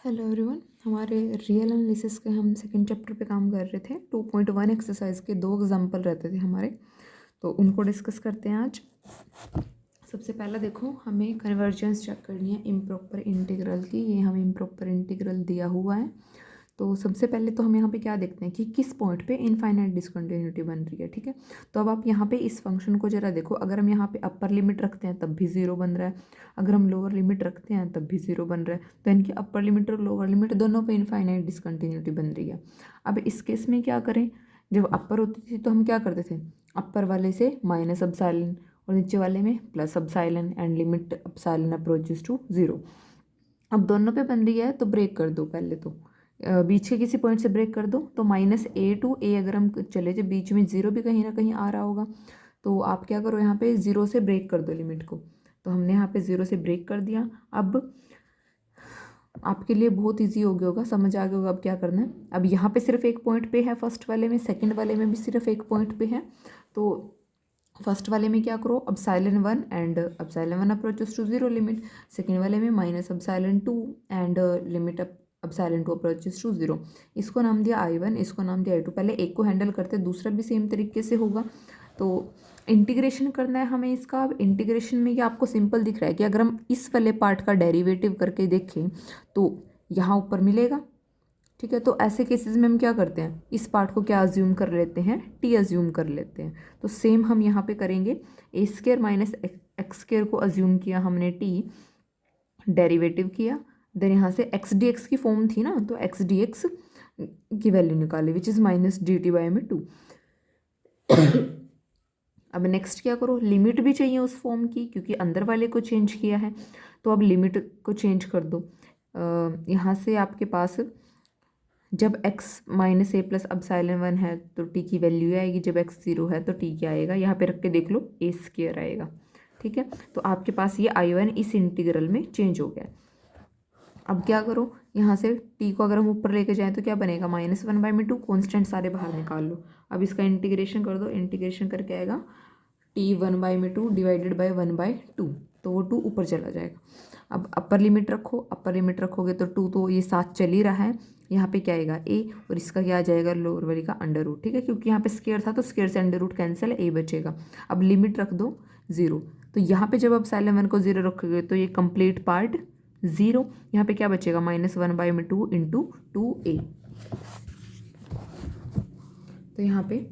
Hello everyone. हमारे real analysis के हम सेकंड चैप्टर पे काम कर रहे थे। 2.1 एक्सरसाइज के 2 एग्जाम्पल रहते थे हमारे, तो उनको डिस्कस करते हैं आज। सबसे पहला देखो, हमें कन्वर्जेंस चेक करनी है इम्प्रॉपर इंटीग्रल की। ये हमें इम्प्रॉपर इंटीग्रल दिया हुआ है। तो सबसे पहले तो हम यहाँ पे क्या देखते हैं कि किस पॉइंट पे इनफाइनाइट डिसकंटिन्यूटी बन रही है। ठीक है, तो अब आप यहाँ पे इस फंक्शन को जरा देखो। अगर हम यहाँ पे अपर लिमिट रखते हैं तब भी ज़ीरो बन रहा है, अगर हम लोअर लिमिट रखते हैं तब भी ज़ीरो बन रहा है। तो इनकी अपर लिमिट और लोअर लिमिट दोनों पे इनफाइनाइट डिसकंटिन्यूटी बन रही है। अब इस केस में क्या करें, जब अपर होती थी तो हम क्या करते थे, अपर वाले से माइनस अपसाइलन और नीचे वाले में plus epsilon and limit epsilon approaches to zero. अब दोनों पे बन रही है तो ब्रेक कर दो। पहले तो बीच के किसी पॉइंट से ब्रेक कर दो। तो -a टू a अगर हम चले जाए, बीच में ज़ीरो भी कहीं ना कहीं आ रहा होगा, तो आप क्या करो, यहाँ पे ज़ीरो से ब्रेक कर दो लिमिट को। तो हमने यहाँ पे ज़ीरो से ब्रेक कर दिया। अब आपके लिए बहुत इजी हो गया होगा, समझ आ गया होगा अब क्या करना है। अब यहाँ पे सिर्फ एक पॉइंट पे है फर्स्ट वाले में, सेकंड वाले में भी सिर्फ एक पॉइंट पे है। तो फर्स्ट वाले में क्या करो, epsilon 1 and epsilon 1 approaches to zero limit. Second वाले में minus epsilon 2 and limit epsilon 2 approaches to zero. इसको नाम दिया I1, इसको नाम दिया I2। पहले एक को हैंडल करते, दूसरा भी सेम तरीके से होगा। तो इंटीग्रेशन करना है हमें इसका। अब इंटीग्रेशन में ये आपको सिंपल दिख रहा है कि अगर हम इस वाले पार्ट का डेरिवेटिव करके देखें तो यहाँ ऊपर मिलेगा। ठीक है, तो ऐसे केसेस में हम क्या करते हैं, इस पार्ट को क्या अज्यूम कर लेते हैं, टी अज्यूम कर लेते हैं। तो सेम हम यहाँ पे करेंगे। ए स्क्र माइनस एक्स स्क्र को अज्यूम किया हमने टी, डेरिवेटिव किया, देन यहाँ से एक्स डी एक्स की फॉर्म थी ना, तो एक्स डी एक्स की वैल्यू निकाली विच इज़ -dt/2। अब नेक्स्ट क्या करो, लिमिट भी चाहिए उस फॉर्म की क्योंकि अंदर वाले को चेंज किया है। तो अब लिमिट को चेंज कर दो। यहाँ से आपके पास जब x -a प्लस अपसाइलन 1 है तो t की वैल्यू आएगी, जब x 0 है तो t क्या आएगा, यहाँ पे रख के देख लो, a स्क्वायर आएगा। ठीक है, तो आपके पास ये I1 इस इंटीग्रल में चेंज हो गया। अब क्या करो, यहाँ से t को अगर हम ऊपर लेके जाएं तो क्या बनेगा, -1/2। कॉन्स्टेंट सारे बाहर निकाल लो। अब इसका इंटीग्रेशन कर दो, इंटीग्रेशन करके आएगा t 1/2 डिवाइडेड बाई 1/2, तो वो 2 ऊपर चला जाएगा। अब अपर लिमिट रखो, अपर लिमिट रखोगे तो 2 तो ये साथ चल ही रहा है, यहाँ पे क्या आएगा a, और इसका क्या आ जाएगा, लोअर वाली का अंडर रूट। ठीक है, क्योंकि यहाँ पे स्क्वायर था तो स्क्वायर से अंडर रूट कैंसिल, a बचेगा। अब लिमिट रख दो 0। तो यहाँ पे जब आप अपसाइलन 1 को 0 रखोगे तो ये कंप्लीट पार्ट 0। यहाँ पे क्या बचेगा, -1/2 इंटू 2a। तो यहाँ पे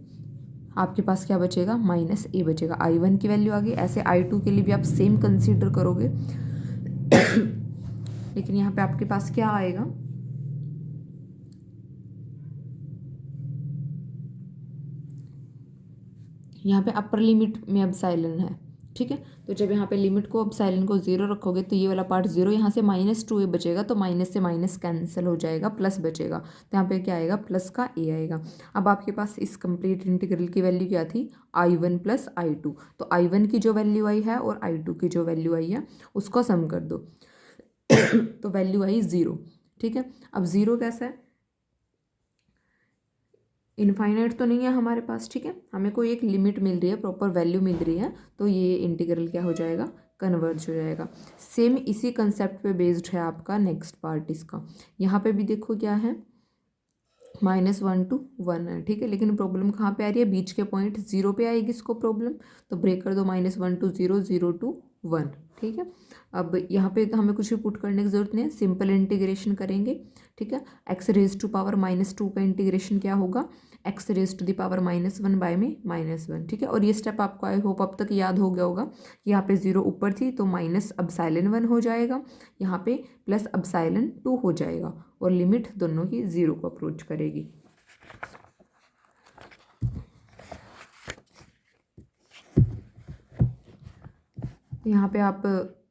आपके पास क्या बचेगा, -a बचेगा। I1 की वैल्यू आ गई। ऐसे I2 के लिए भी आप सेम कंसीडर करोगे लेकिन यहाँ पे आपके पास क्या आएगा, यहाँ पे अपर लिमिट में अपसाइलन है। ठीक है, तो जब यहाँ पे लिमिट को अपसाइलन को 0 रखोगे तो ये वाला पार्ट 0, यहाँ से -2a बचेगा, तो माइनस से माइनस कैंसिल हो जाएगा, प्लस बचेगा। तो यहाँ पे क्या आएगा, प्लस का a आएगा। अब आपके पास इस कंप्लीट इंटीग्रल की वैल्यू क्या थी, I1 प्लस I2। तो I1 की जो वैल्यू आई है और I2 की जो वैल्यू आई है उसको सम कर दो तो वैल्यू आई 0। ठीक है, अब 0 कैसा है, इनफाइनाइट तो नहीं है हमारे पास। ठीक है, हमें कोई एक लिमिट मिल रही है, प्रॉपर वैल्यू मिल रही है, तो ये इंटीग्रल क्या हो जाएगा, कन्वर्ज हो जाएगा। सेम इसी कंसेप्ट पे बेस्ड है आपका नेक्स्ट पार्ट इसका। यहाँ पे भी देखो क्या है, -1 to 1 है। ठीक है, लेकिन प्रॉब्लम कहाँ पे आ रही है, बीच के पॉइंट 0 पे आएगी इसको प्रॉब्लम। तो ब्रेक कर दो, -1 to 0, 0 to 1। ठीक है, अब यहाँ पे तो हमें कुछ भी पुट करने की जरूरत नहीं है, सिंपल इंटीग्रेशन करेंगे। ठीक है, x रेज टू पावर -2 का इंटीग्रेशन क्या होगा, x raise to the power -1 by में -1। ठीक है, और ये स्टेप आपको आई होप अब तक याद हो गया होगा कि यहाँ पे 0 ऊपर थी तो माइनस अपसाइलन 1 हो जाएगा, यहाँ पे प्लस अपसाइलन 2 हो जाएगा, और लिमिट दोनों की 0 को अप्रोच करेगी। यहाँ पे आप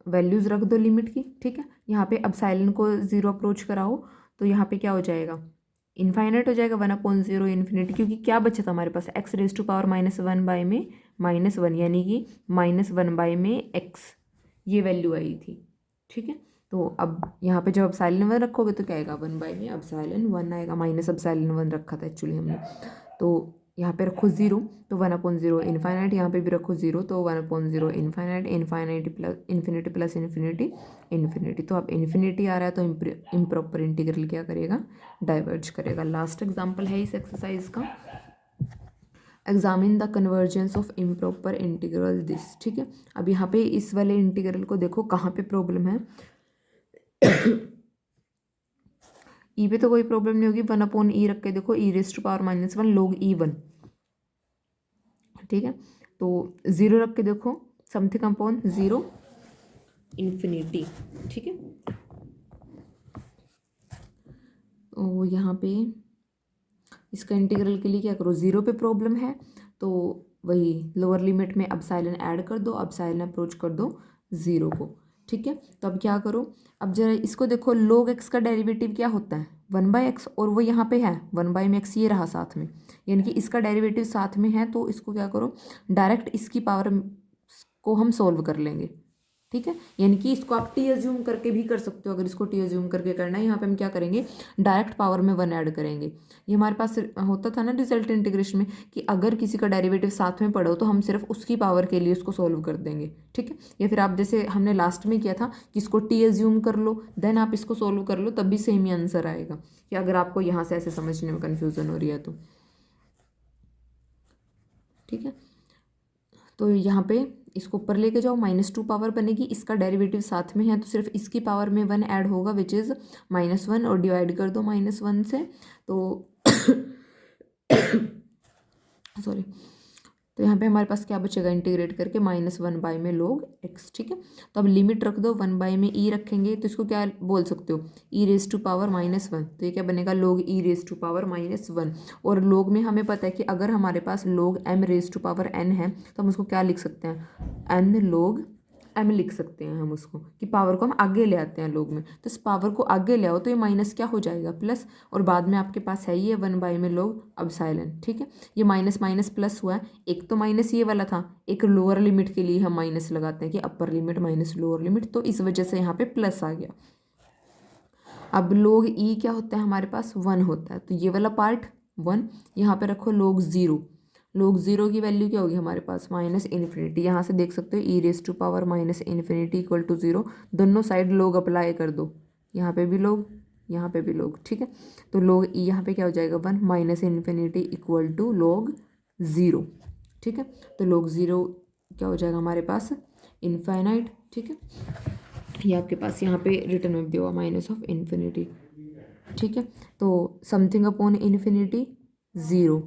वैल्यूज़ रख दो लिमिट की। ठीक है, यहाँ पे अपसाइलन को 0 अप्रोच कराओ तो यहाँ पे क्या हो जाएगा, इनफाइनाइट हो जाएगा, 1/0 इन्फिनिटी, क्योंकि क्या बचा था हमारे पास, x raise to power -1 by में -1, यानी कि -1 बाय में x, ये वैल्यू आई थी। ठीक है, तो अब यहाँ पे जब अपसाइलन 1 रखोगे तो क्या आएगा, 1 बाय में अपसाइलन 1 आएगा, माइनस अपसाइलन 1 रखा था एक्चुअली हमने। तो यहाँ पे रखो 0 तो 1/0 इन्फाइनाइट, यहाँ पे भी रखो 0 तो 1/0 infinite, infinite plus infinity plus infinity infinity. तो अब इन्फिनिटी आ रहा है तो इम्प्रॉपर इंटीग्रल क्या करेगा, डाइवर्ज करेगा। लास्ट एग्जाम्पल है इस एक्सरसाइज का, examine the convergence of improper integral this. ठीक है, अब यहाँ पे इस वाले इंटीग्रल को देखो कहाँ पे प्रॉब्लम है। ई पे तो कोई प्रॉब्लम नहीं होगी, 1/e रख के देखो e⁻⁻1 log e1। ठीक है, तो 0 रख के देखो समथिंग अपॉन 0 इन्फिनिटी। ठीक है, तो यहाँ पे इसका इंटीग्रल के लिए क्या करो, 0 पे प्रॉब्लम है तो वही लोअर लिमिट में अपसाइलन ऐड कर दो, अपसाइलन अप्रोच कर दो 0 को। ठीक है, तो अब क्या करो, अब जरा इसको देखो, log x का डेरिवेटिव क्या होता है 1/x, और वो यहाँ पे है 1/x, ये रहा साथ में, यानी कि इसका डेरिवेटिव साथ में है, तो इसको क्या करो, डायरेक्ट इसकी पावर को हम सोल्व कर लेंगे। ठीक है, यानी कि इसको आप टी एज्यूम करके भी कर सकते हो। अगर इसको टी एज्यूम करके करना है, यहाँ पे हम क्या करेंगे, डायरेक्ट पावर में 1 ऐड करेंगे। ये हमारे पास होता था ना रिजल्ट इंटीग्रेशन में, कि अगर किसी का डेरिवेटिव साथ में पढ़ो तो हम सिर्फ उसकी पावर के लिए उसको सोल्व कर देंगे। ठीक है, या फिर आप जैसे हमने लास्ट में किया था कि इसको टी एज्यूम कर लो देन आप इसको सोल्व कर लो, तब भी सेम ही आंसर आएगा। कि अगर आपको यहाँ से ऐसे समझने में कन्फ्यूज़न हो रही है तो ठीक है, तो यहाँ पे इसको ऊपर लेके जाओ, -2 पावर बनेगी, इसका डेरिवेटिव साथ में है तो सिर्फ इसकी पावर में 1 ऐड होगा विच इज़ -1, और डिवाइड कर दो -1 से, तो सॉरी, तो यहाँ पे हमारे पास क्या बचेगा, इंटीग्रेट करके -1 में log x। ठीक है, तो अब लिमिट रख दो, 1 में e रखेंगे तो इसको क्या बोल सकते हो, e⁻⁻1, तो ये क्या बनेगा log e⁻⁻1। और log में हमें पता है कि अगर हमारे पास log m⁻n है तो हम उसको क्या लिख सकते हैं, n log m लिख सकते हैं हम उसको, कि पावर को हम आगे ले आते हैं log में, तो इस पावर को आगे ले आओ तो ये माइनस क्या हो जाएगा, प्लस, और बाद में आपके पास है ये 1 में log अपसाइलन। ठीक है, ये माइनस माइनस प्लस हुआ है, एक तो माइनस ये वाला था, एक लोअर लिमिट के लिए हम माइनस लगाते हैं कि upper limit minus lower limit, तो इस वजह से यहाँ पे प्लस आ गया। अब log e क्या होता है हमारे पास, 1 होता है, तो ये वाला पार्ट 1, यहाँ पे रखो log 0। log 0 की वैल्यू क्या होगी हमारे पास, -∞। यहाँ से देख सकते हो e⁻⁻∞ इक्वल टू 0, दोनों साइड log अप्लाई कर दो, यहाँ पे भी log, यहाँ पे भी log। ठीक है, तो log e यहाँ पे क्या हो जाएगा 1, -∞ इक्वल टू log 0। ठीक है, तो log 0 क्या हो जाएगा हमारे पास, इनफाइनाइट। ठीक है, ये आपके पास यहाँ पे रिटर्न में दिया हुआ -∞। ठीक है, तो समथिंग अपॉन इन्फिनिटी 0,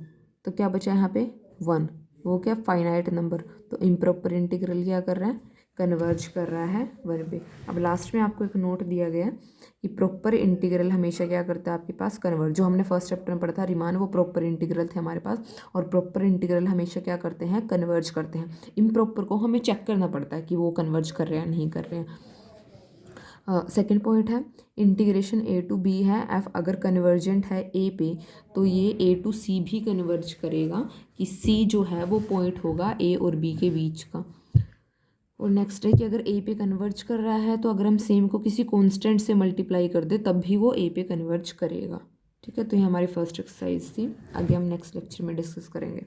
तो क्या बचा यहाँ पे 1, वो क्या फाइनाइट नंबर, तो इम्प्रॉपर इंटीग्रल क्या कर रहा है, कन्वर्ज कर रहा है 1 पे। अब लास्ट में आपको एक नोट दिया गया है कि प्रॉपर इंटीग्रल हमेशा क्या करता है आपके पास, कन्वर्ज। जो हमने फर्स्ट चैप्टर में पढ़ा था रिमान, वो प्रॉपर इंटीग्रल थे हमारे पास, और प्रॉपर इंटीग्रल हमेशा क्या करते हैं, कन्वर्ज करते हैं। इम्प्रॉपर को हमें चेक करना पड़ता है कि वो कन्वर्ज कर रहे हैं नहीं कर रहे हैं। सेकेंड पॉइंट है इंटीग्रेशन a to b है, f अगर कन्वर्जेंट है a पे तो ये a to c भी कन्वर्ज करेगा, कि c जो है वो पॉइंट होगा a और b के बीच का। और नेक्स्ट है कि अगर a पे कन्वर्ज कर रहा है तो अगर हम सेम को किसी कांस्टेंट से मल्टीप्लाई कर दे तब भी वो a पे कन्वर्ज करेगा। ठीक है, तो ये हमारी फर्स्ट एक्सरसाइज थी, आगे हम नेक्स्ट लेक्चर में डिस्कस करेंगे।